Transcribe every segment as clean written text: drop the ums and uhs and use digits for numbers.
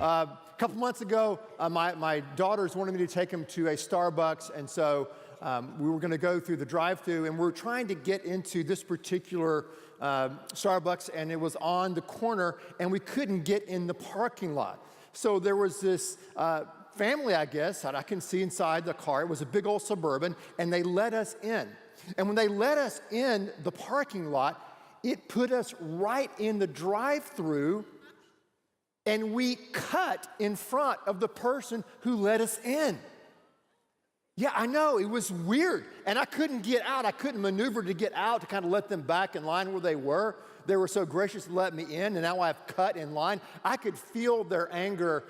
A couple months ago, my daughters wanted me to take them to a Starbucks, and so we were going to go through the drive-thru, and we were trying to get into this particular Starbucks, and it was on the corner, and we couldn't get in the parking lot. So there was this family, I guess, that I can see inside the car. It was a big old Suburban, and they let us in. And when they let us in the parking lot, it put us right in the drive-thru, and we cut in front of the person who let us in. Yeah, I know, it was weird. And I couldn't get out. I couldn't maneuver to get out to kind of let them back in line where they were. They were so gracious to let me in, and now I've cut in line. I could feel their anger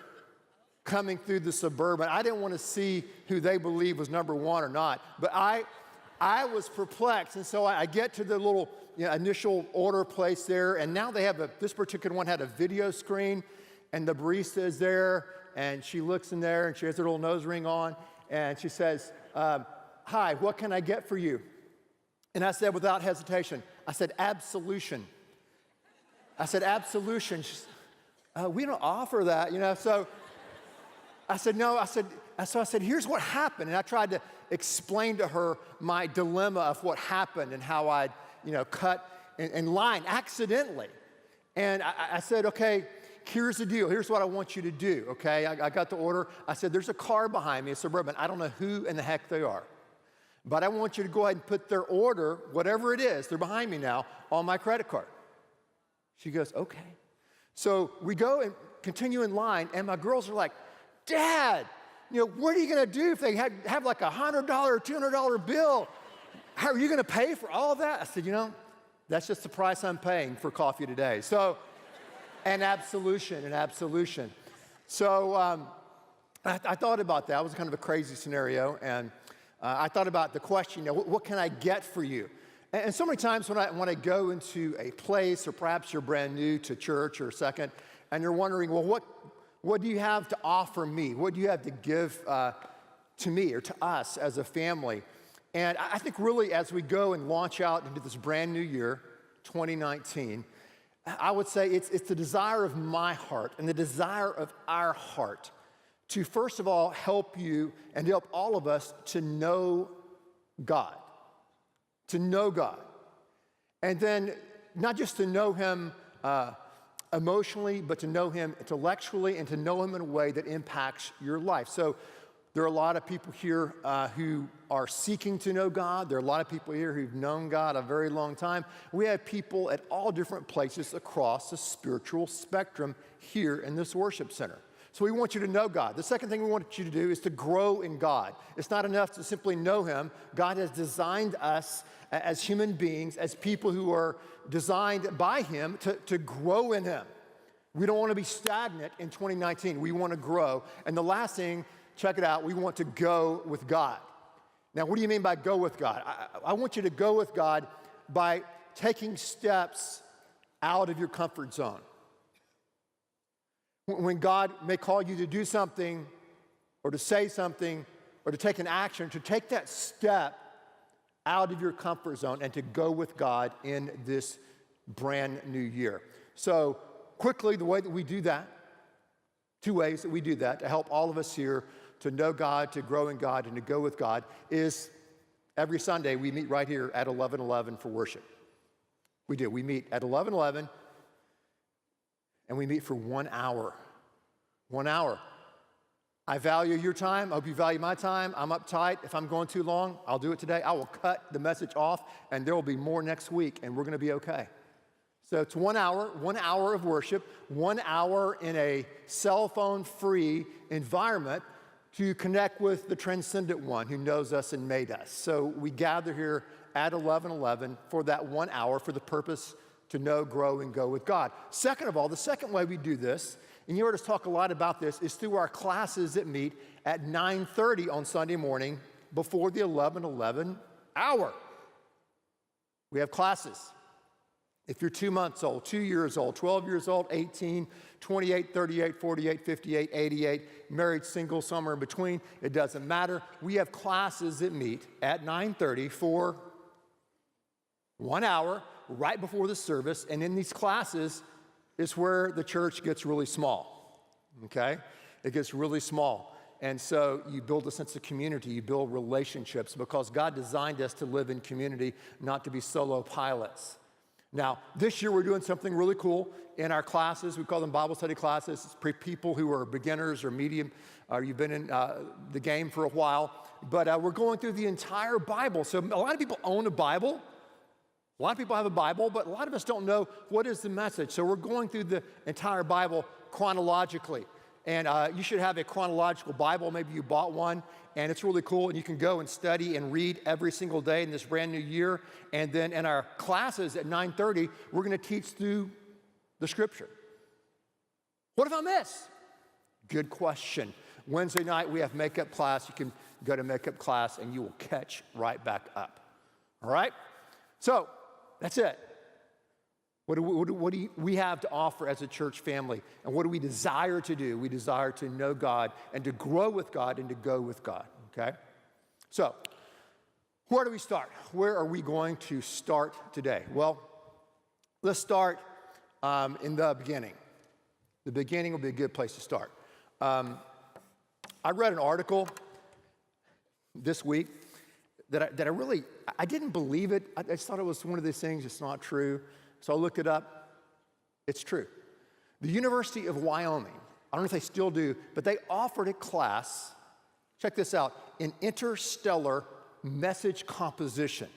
coming through the Suburban. I didn't want to see who they believed was number one or not. But I was perplexed, and so I get to the little initial order place there, and now they have this particular one had a video screen, and the barista is there, and she looks in there, and she has her little nose ring on, and she says, hi, what can I get for you? And I said without hesitation, I said, absolution. I said, absolution. She said, we don't offer that, so I said, no, so I said, here's what happened. And I tried to explain to her my dilemma of what happened and how I'd, cut in line accidentally. And I said, okay, here's the deal. Here's what I want you to do, okay? I got the order. I said, there's a car behind me, a Suburban. I don't know who in the heck they are. But I want you to go ahead and put their order, whatever it is, they're behind me now, on my credit card. She goes, okay. So we go and continue in line, and my girls are like, Dad, what are you going to do if they have like $100 or $200 bill? How are you going to pay for all of that? I said, that's just the price I'm paying for coffee today. So, an absolution. So I thought about that. It was kind of a crazy scenario, and I thought about the question, what can I get for you? And so many times when I go into a place, or perhaps you're brand new to church or second, and you're wondering, well, what do you have to offer me? What do you have to give to me or to us as a family? And I think really as we go and launch out into this brand new year, 2019, I would say it's the desire of my heart and the desire of our heart to, first of all, help you and help all of us to know God. To know God. And then not just to know Him emotionally, but to know Him intellectually and to know Him in a way that impacts your life. So there are a lot of people here who are seeking to know God. There are a lot of people here who've known God a very long time. We have people at all different places across the spiritual spectrum here in this worship center. So we want you to know God. The second thing we want you to do is to grow in God. It's not enough to simply know Him. God has designed us as human beings, as people who are designed by Him to grow in Him. We don't want to be stagnant in 2019. We want to grow. And the last thing, check it out, we want to go with God. Now, what do you mean by go with God? I want you to go with God by taking steps out of your comfort zone. When God may call you to do something or to say something or to take an action, to take that step out of your comfort zone and to go with God in this brand new year. So quickly, the way that we do that, two ways that we do that to help all of us here to know God, to grow in God, and to go with God is every Sunday we meet right here at 11:11 for worship. We do. We meet at 11:11 and we meet for 1 hour. 1 hour. I value your time. I hope you value my time. I'm uptight. If I'm going too long, I'll do it today. I will cut the message off, and there will be more next week, and we're going to be okay. So it's 1 hour of worship, 1 hour in a cell phone-free environment to connect with the transcendent one who knows us and made us. So we gather here at 11:11 for that 1 hour for the purpose to know, grow, and go with God. Second of all, the second way we do this, and you heard us talk a lot about this, is through our classes that meet at 9:30 on Sunday morning before the 11:11 hour. We have classes. If you're 2 months old, 2 years old, 12 years old, 18, 28, 38, 48, 58, 88, married, single, somewhere in between, it doesn't matter. We have classes that meet at 9:30 for 1 hour right before the service, and in these classes is where the church gets really small. okay? It gets really small. And so you build a sense of community, you build relationships, because God designed us to live in community, not to be solo pilots. Now, this year we're doing something really cool in our classes. We call them Bible study classes. It's for people who are beginners or medium, or you've been in the game for a while. But we're going through the entire Bible. So a lot of people own a Bible. A lot of people have a Bible, but a lot of us don't know what is the message. So we're going through the entire Bible chronologically. And you should have a chronological Bible. Maybe you bought one, and it's really cool. And you can go and study and read every single day in this brand new year. And then in our classes at 9:30, we're going to teach through the Scripture. What if I miss? Good question. Wednesday night, we have makeup class. You can go to makeup class, and you will catch right back up. All right? So that's it. What do we have to offer as a church family? And what do we desire to do? We desire to know God and to grow with God and to go with God, okay? So, where do we start? Where are we going to start today? Well, let's start in the beginning. The beginning will be a good place to start. I read an article this week that I didn't believe it. I just thought it was one of these things, it's not true. So I looked it up. It's true. The University of Wyoming, I don't know if they still do, but they offered a class, check this out, in interstellar message composition.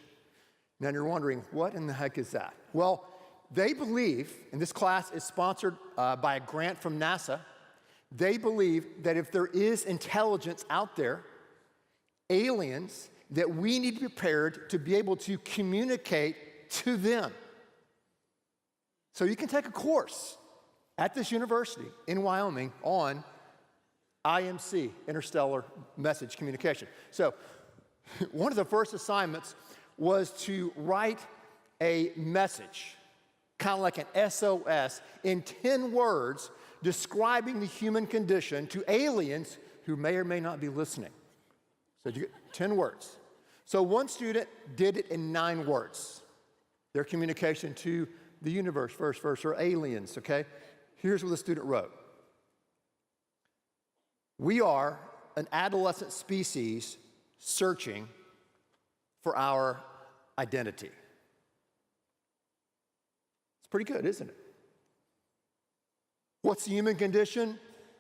Now you're wondering, what in the heck is that? Well, they believe, and this class is sponsored by a grant from NASA, they believe that if there is intelligence out there, aliens, that we need to be prepared to be able to communicate to them. So you can take a course at this university in Wyoming on IMC, interstellar message communication. So one of the first assignments was to write a message, kind of like an SOS, in 10 words describing the human condition to aliens who may or may not be listening. So you get 10 words. So one student did it in 9 words. Their communication to the universe, first, or aliens, okay? Here's what the student wrote. We are an adolescent species searching for our identity. It's pretty good, isn't it? What's the human condition?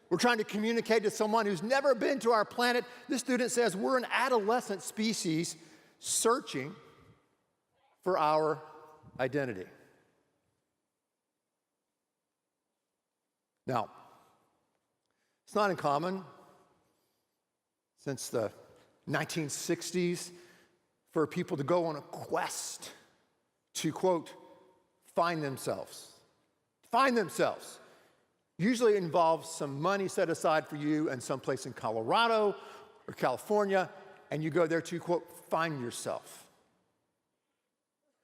We're trying to communicate to someone who's never been to our planet. This student says we're an adolescent species searching for our identity. Now, it's not uncommon since the 1960s for people to go on a quest to, quote, find themselves. Find themselves. Usually it involves some money set aside for you in some place in Colorado or California, and you go there to, quote, find yourself.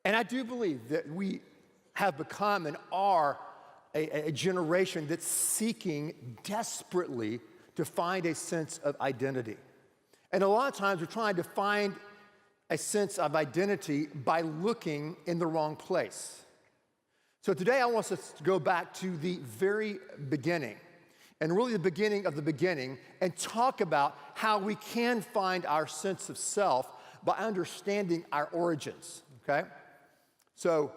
And I do believe that we have become and are a generation that's seeking desperately to find a sense of identity. And a lot of times we're trying to find a sense of identity by looking in the wrong place. So today I want us to go back to the very beginning, and really the beginning of the beginning, and talk about how we can find our sense of self by understanding our origins, okay? So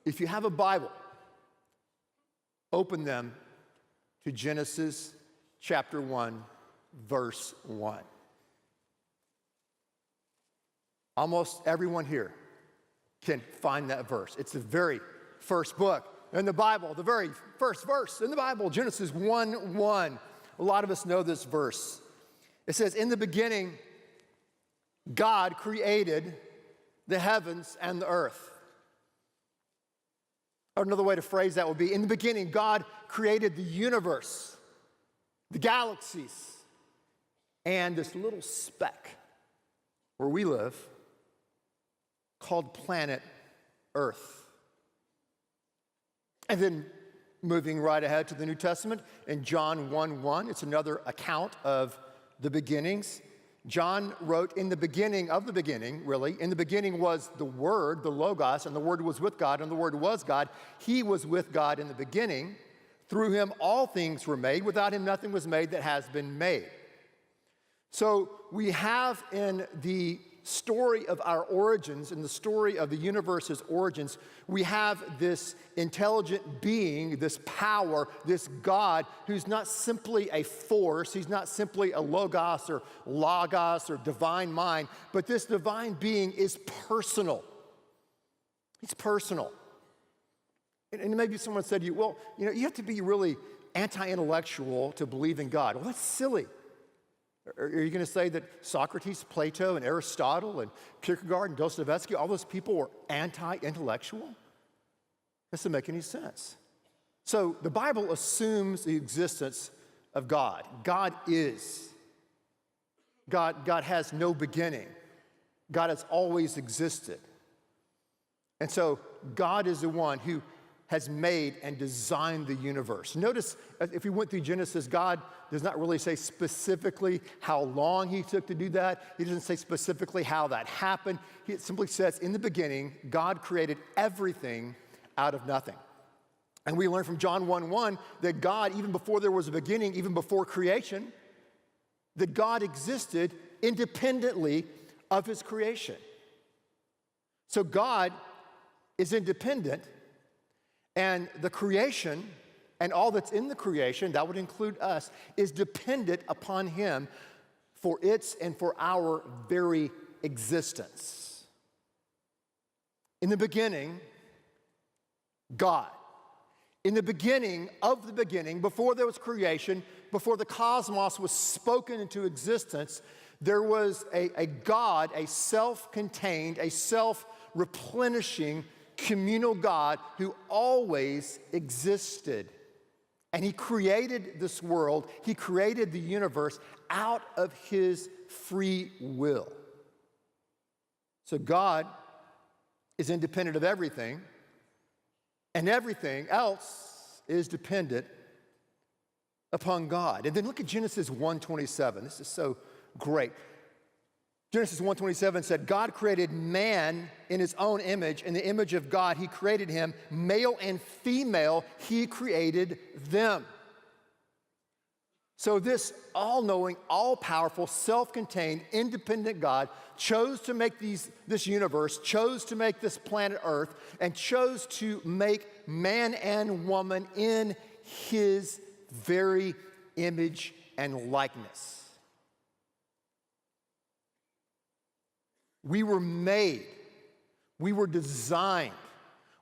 if you have a Bible, open them to Genesis chapter 1, verse 1. Almost everyone here can find that verse. It's the very first book in the Bible, the very first verse in the Bible, Genesis 1:1. A lot of us know this verse. It says, in the beginning, God created the heavens and the earth. Or another way to phrase that would be, in the beginning, God created the universe, the galaxies, and this little speck where we live called planet Earth. And then moving right ahead to the New Testament, in John 1:1, it's another account of the beginnings. John wrote, in the beginning of the beginning, really, in the beginning was the Word, the Logos, and the Word was with God, and the Word was God. He was with God in the beginning. Through him all things were made. Without him nothing was made that has been made. So we have in the story of our origins, in the story of the universe's origins, we have this intelligent being, this power, this God who's not simply a force, he's not simply a logos or divine mind, but this divine being is personal. He's personal. And maybe someone said to you, well, you have to be really anti-intellectual to believe in God. Well, that's silly. Are you going to say that Socrates, Plato, and Aristotle, and Kierkegaard, and Dostoevsky, all those people were anti-intellectual? That doesn't make any sense. So the Bible assumes the existence of God. God is. God has no beginning. God has always existed. And so God is the one who has made and designed the universe. Notice, if we went through Genesis, God does not really say specifically how long he took to do that. He doesn't say specifically how that happened. He simply says, in the beginning, God created everything out of nothing. And we learn from John 1:1 that God, even before there was a beginning, even before creation, that God existed independently of his creation. So God is independent, and the creation and all that's in the creation, that would include us, is dependent upon him for its and for our very existence. In the beginning, God. In the beginning of the beginning, before there was creation, before the cosmos was spoken into existence, there was a God, a self-contained, a self-replenishing, communal God who always existed. And he created this world, he created the universe out of his free will. So God is independent of everything, and everything else is dependent upon God. And then look at Genesis 1:27. This is so great. Genesis 1:27 said, God created man in his own image. In the image of God, he created him. Male and female, he created them. So this all-knowing, all-powerful, self-contained, independent God chose to make this universe, chose to make this planet Earth, and chose to make man and woman in his very image and likeness. We were made, we were designed,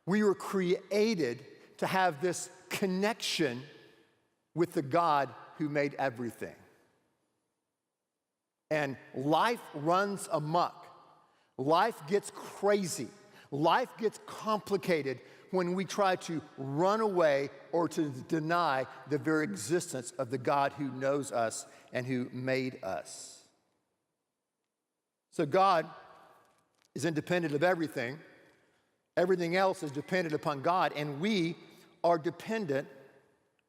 we were created to have this connection with the God who made everything. And life runs amok. Life gets crazy. Life gets complicated when we try to run away or to deny the very existence of the God who knows us and who made us. So God is independent of everything. Everything else is dependent upon God, and we are dependent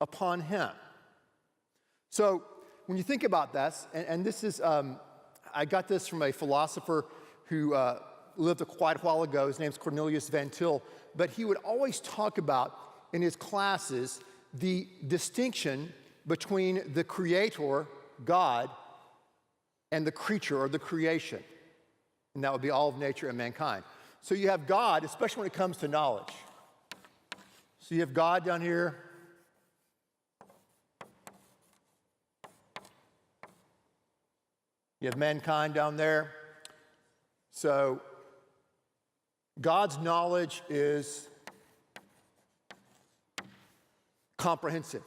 upon him. So when you think about this, and this is, I got this from a philosopher who lived quite a while ago. His name's Cornelius Van Til, but he would always talk about in his classes the distinction between the creator, God, and the creature or the creation. And that would be all of nature and mankind. So you have God, especially when it comes to knowledge. So you have God down here. You have mankind down there. So God's knowledge is comprehensive.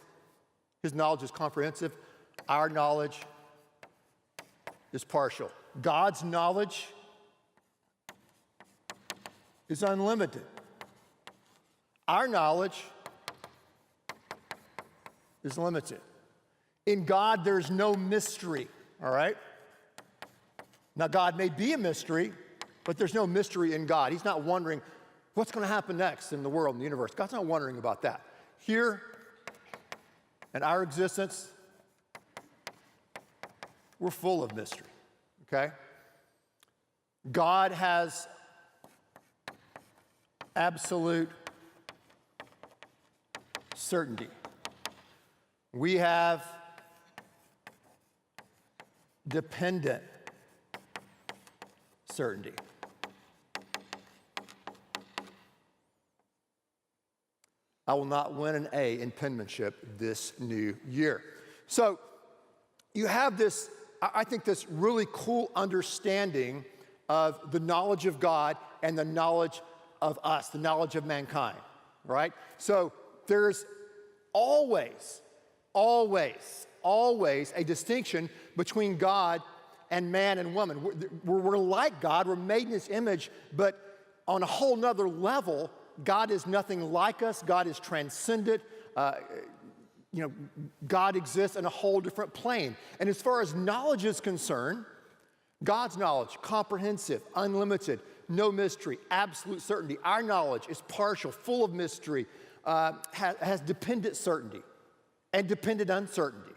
His knowledge is comprehensive. Our knowledge is partial. God's knowledge is unlimited. Our knowledge is limited. In God, there's no mystery, all right? Now, God may be a mystery, but there's no mystery in God. He's not wondering what's going to happen next in the world, in the universe. God's not wondering about that. Here, in our existence, we're full of mystery, okay? God has absolute certainty. We have dependent certainty. I will not win an A in penmanship this new year. So you have this, I think, this really cool understanding of the knowledge of God and the knowledge of us, the knowledge of mankind, right? So there's always a distinction between God and man and woman. We're like God, we're made in his image, but on a whole nother level, God is nothing like us. God is transcendent. God exists in a whole different plane. And as far as knowledge is concerned, God's knowledge, comprehensive, unlimited, no mystery, absolute certainty. Our knowledge is partial, full of mystery, has dependent certainty and dependent uncertainty.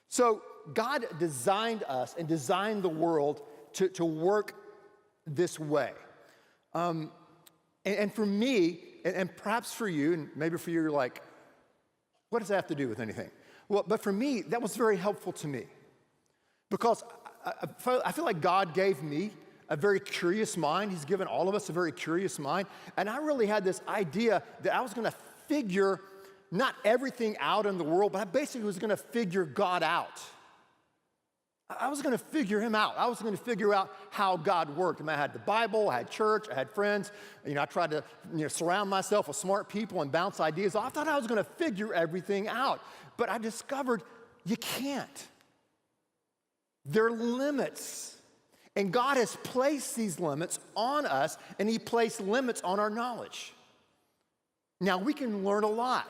So God designed us and designed the world to work this way. And for me, and perhaps for you, and maybe for you, you're like, what does that have to do with anything? Well, but for me, that was very helpful to me because I feel like God gave me a very curious mind. He's given all of us a very curious mind. And I really had this idea that I was going to figure not everything out in the world, but I basically was going to figure God out. I was going to figure him out. I was going to figure out how God worked. I had the Bible, I had church, I had friends. I tried to surround myself with smart people and bounce ideas. I thought I was going to figure everything out. But I discovered you can't. There are limits. And God has placed these limits on us, and he placed limits on our knowledge. Now, we can learn a lot.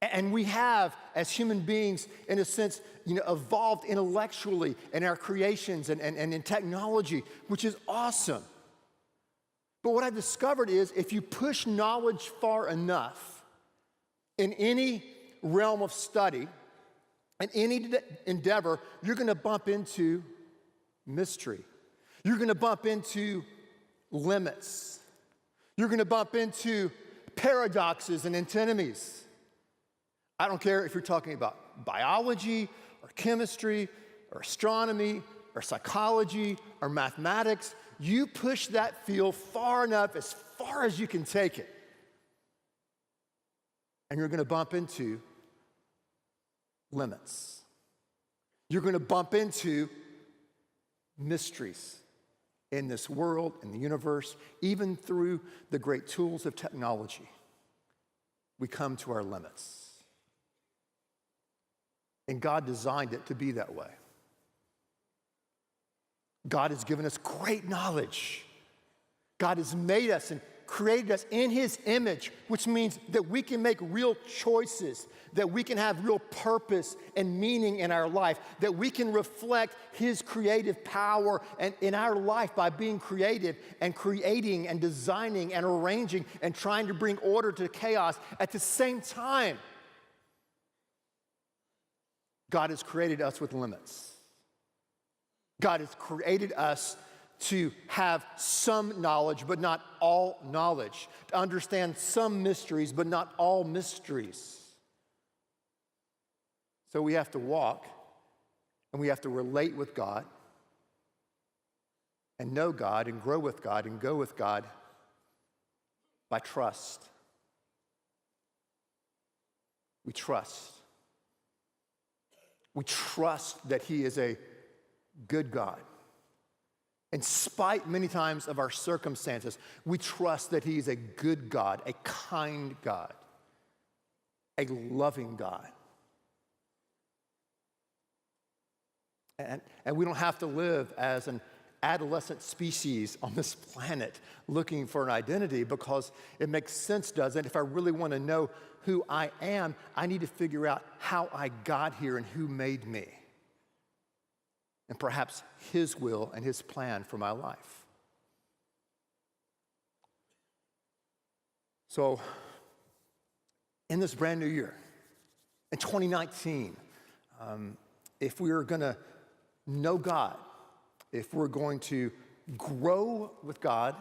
And we have, as human beings, in a sense, evolved intellectually in our creations and in technology, which is awesome. But what I've discovered is if you push knowledge far enough in any realm of study, in any endeavor, you're going to bump into mystery. You're going to bump into limits. You're going to bump into paradoxes and antinomies. I don't care if you're talking about biology or chemistry or astronomy or psychology or mathematics. You push that field far enough, as far as you can take it, and you're going to bump into limits. You're going to bump into mysteries in this world, in the universe, even through the great tools of technology. We come to our limits. And God designed it to be that way. God has given us great knowledge. God has made us and created us in his image, which means that we can make real choices, that we can have real purpose and meaning in our life, that we can reflect his creative power and in our life by being creative and creating and designing and arranging and trying to bring order to chaos at the same time. God has created us with limits. God has created us to have some knowledge, but not all knowledge, to understand some mysteries, but not all mysteries. So we have to walk, and we have to relate with God, and know God, and grow with God, and go with God by trust. We trust. We trust that he is a good God. In spite, many times, of our circumstances, we trust that he is a good God, a kind God, a loving God. And we don't have to live as an adolescent species on this planet looking for an identity, because it makes sense, doesn't it? If I really want to know who I am, I need to figure out how I got here and who made me. And perhaps his will and his plan for my life. So, in this brand new year, in 2019, if we're going to know God, if we're going to grow with God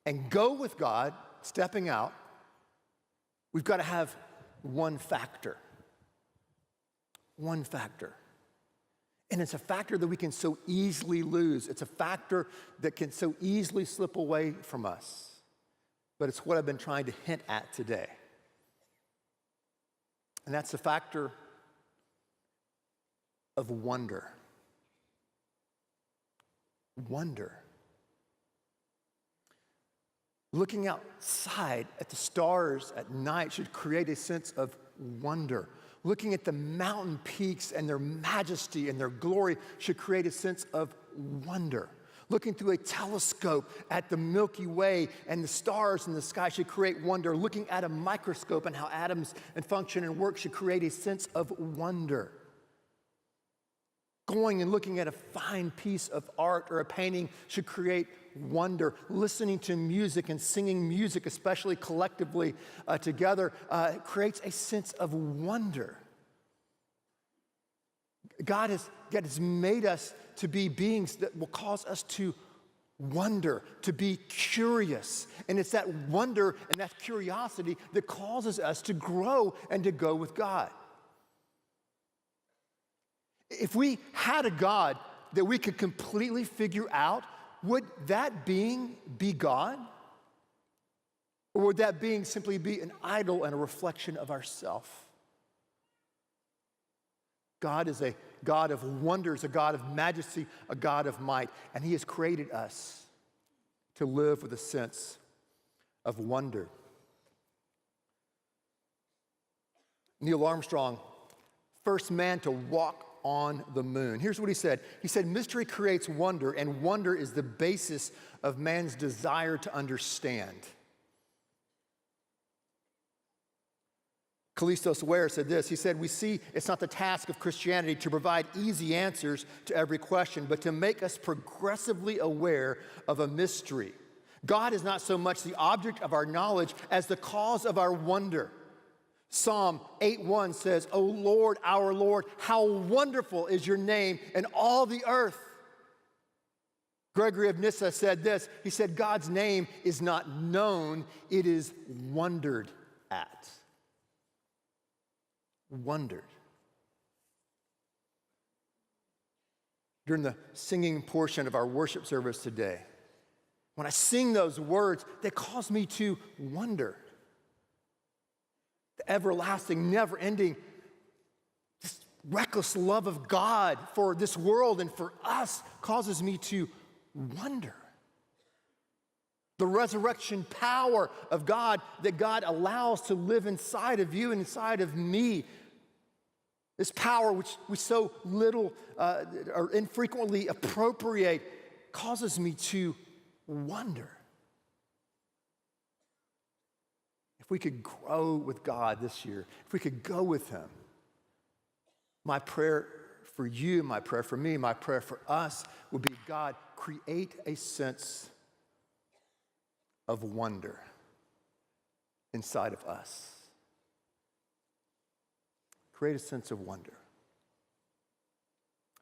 and go with God, stepping out, we've got to have one factor. one factor. And it's a factor that we can so easily lose. It's a factor that can so easily slip away from us. But it's what I've been trying to hint at today. And that's the factor of wonder. Wonder. Looking outside at the stars at night should create a sense of wonder. Looking at the mountain peaks and their majesty and their glory should create a sense of wonder. Looking through a telescope at the Milky Way and the stars in the sky should create wonder. Looking at a microscope and how atoms and function and work should create a sense of wonder. Going and looking at a fine piece of art or a painting should create wonder. Listening to music and singing music, especially collectively together, creates a sense of wonder. God has made us to be beings that will cause us to wonder, to be curious. And it's that wonder and that curiosity that causes us to grow and to go with God. If we had a God that we could completely figure out, would that being be God? Or would that being simply be an idol and a reflection of ourselves? God is a God of wonders, a God of majesty, a God of might, and He has created us to live with a sense of wonder. Neil Armstrong, first man to walk on the moon. Here's what he said. He said, "Mystery creates wonder, and wonder is the basis of man's desire to understand." Callistos Ware said this. He said, "We see it's not the task of Christianity to provide easy answers to every question, but to make us progressively aware of a mystery. God is not so much the object of our knowledge as the cause of our wonder." Psalm 8:1 says, "O Lord, our Lord, how wonderful is your name in all the earth." Gregory of Nyssa said this. He said, "God's name is not known, it is wondered at." Wondered. During the singing portion of our worship service today, when I sing those words, they cause me to wonder. The everlasting, never-ending, just reckless love of God for this world and for us causes me to wonder. The resurrection power of God that God allows to live inside of you and inside of me, this power which we so little or infrequently appropriate, causes me to wonder. If we could grow with God this year, if we could go with Him, my prayer for you, my prayer for me, my prayer for us would be, God, create a sense of wonder inside of us. Create a sense of wonder,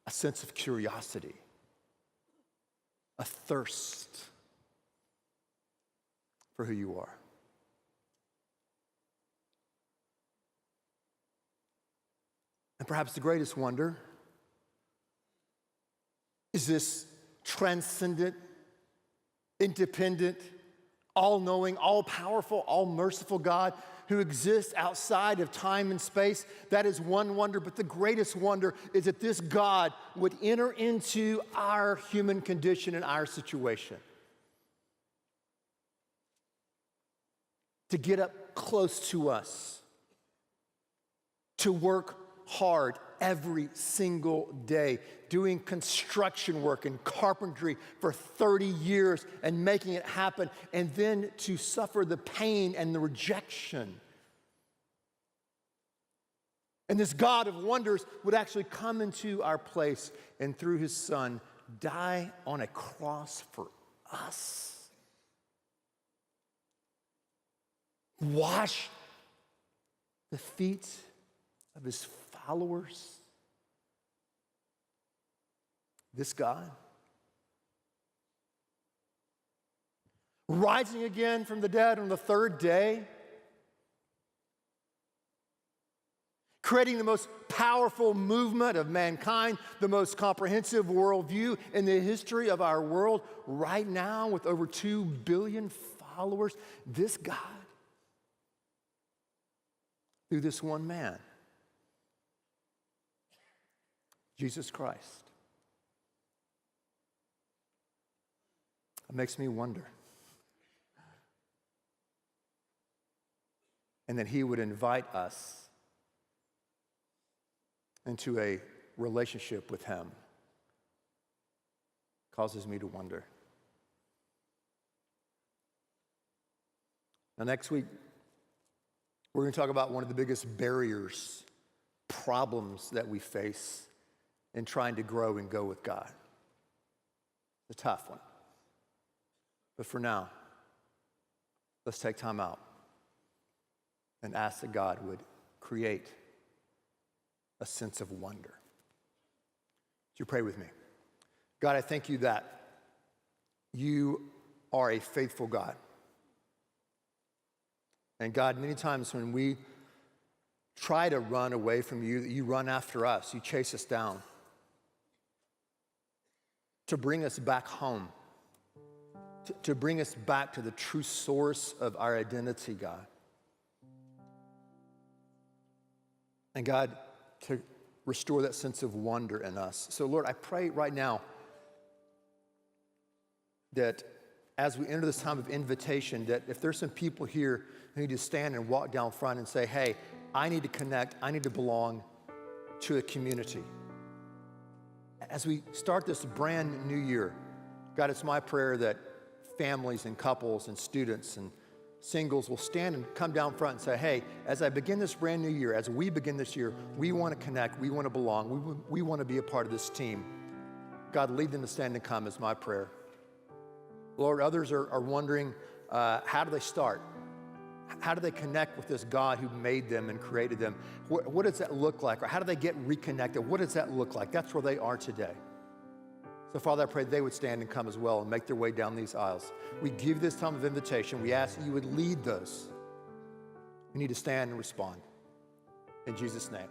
a sense of curiosity, a thirst for who you are. And perhaps the greatest wonder is this transcendent, independent, all-knowing, all-powerful, all-merciful God who exists outside of time and space. That is one wonder, but the greatest wonder is that this God would enter into our human condition and our situation. To get up close to us, to work hard every single day, doing construction work and carpentry for 30 years and making it happen, and then to suffer the pain and the rejection. And this God of wonders would actually come into our place and through His Son die on a cross for us. Wash the feet of His followers. This God, rising again from the dead on the third day, creating the most powerful movement of mankind, the most comprehensive worldview in the history of our world right now with over 2 billion followers. This God, through this one man, Jesus Christ. It makes me wonder. And that he would invite us into a relationship with him causes me to wonder. Now, next week, we're going to talk about one of the biggest barriers, problems that we face in trying to grow and go with God. It's a tough one. But for now, let's take time out and ask that God would create a sense of wonder. Would you pray with me? God, I thank you that you are a faithful God. And God, many times when we try to run away from you, you run after us, you chase us down to bring us back home, to bring us back to the true source of our identity, God. And God, to restore that sense of wonder in us. So Lord, I pray right now that as we enter this time of invitation, that if there's some people here who need to stand and walk down front and say, hey, I need to connect, I need to belong to a community. As we start this brand new year, God, it's my prayer that families and couples and students and singles will stand and come down front and say, hey, as I begin this brand new year, as we begin this year, we want to connect, we want to belong, we want to be a part of this team. God, lead them to stand and come is my prayer. Lord, others are wondering, how do they start? How do they connect with this God who made them and created them? What does that look like? Or how do they get reconnected? What does that look like? That's where they are today. So, Father, I pray they would stand and come as well and make their way down these aisles. We give you this time of invitation. We ask that you would lead those who need to stand and respond. In Jesus' name.